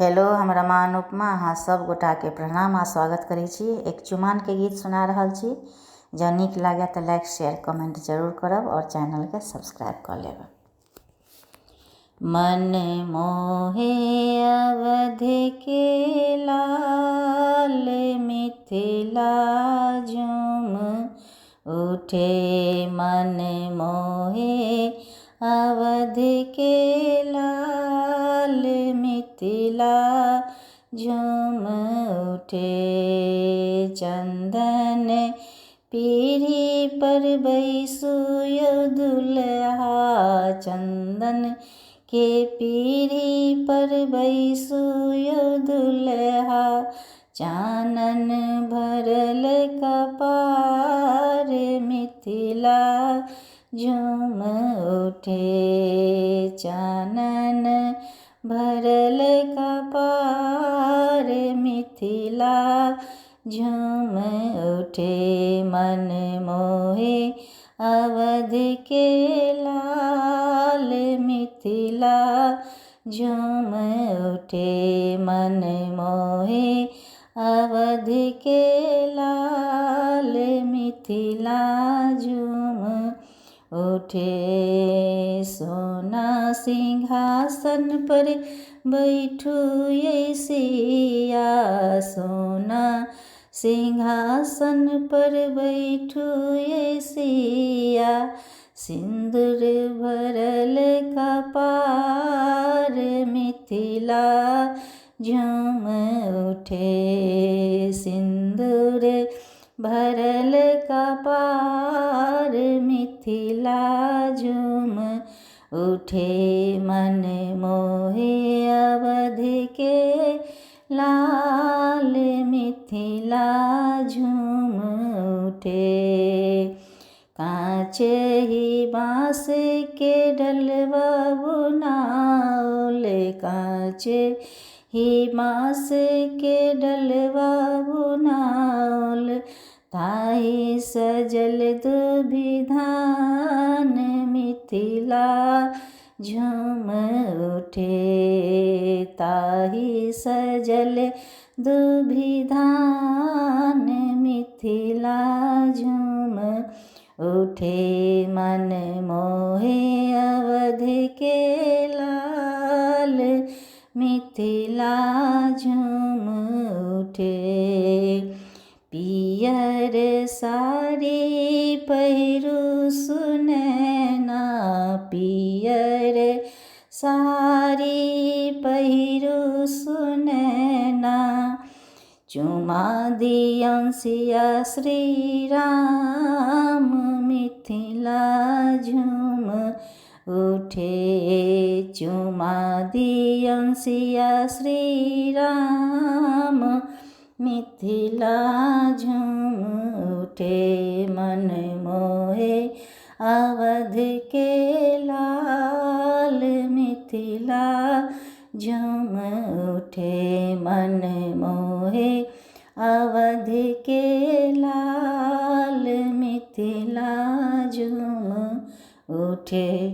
Hello, हम रमा अनुपमा अहाँ सब गोटा के प्रणाम आ स्वागत करै छी। एक चुमान के गीत सुना रहल छी। जँ नीक लागे तो लाइक शेयर कमेंट जरूर करब और चैनल के सब्सक्राइब कर लेब। मन मोहे अवध के लाल मिथिला झूम उठे। मन मोहे अवध के लाल मिथिला झूम उठे। चंदन पीढ़ी पर बैसुयो दुल्हा, चंदन के पीढ़ी पर बैसुयो दुल्हा। चानन भरल कपार मिथिला झूम उठे। चानन भरल कपार मिथिला झूम उठे। मन मोहे अवध के लाल मिथिला झूम उठे। मन मोहे अवध के लाल मिथिला झूम उठे। सोना सिंहासन पर बैठू ये सिया, सोना सिंहासन पर बैठू ये सिया। सिंदूर भरल कपार मिथिला झूम उठे। सिंदूर भरल कपार मिथिला झूम उठे। मन मोहे अवध के लाल मिथिला झूम उठे। कांच ही बाँस के डलवा बुनाओल, कांच ही बाँस के डलवा बुनाओल। ताहि सजल दुभिधान मिथिला झूम उठे। ताहि सजल दुभिधान मिथिला झूम उठे। मन मोहे अवध के लाल मिथिला झूम उठे। पियर साड़ी पहिरू सुनैना, पियर साड़ी पहिरू सुनैना। चुमा दियौन सिया श्री राम मिथिला झूम उठे। चुमा दियौन सिया श्री राम मिथिला झूम उठे। मन मोहे अवध के लाल मिथिला झूम उठे। मन मोहे अवध के लाल मिथिला झूम उठे।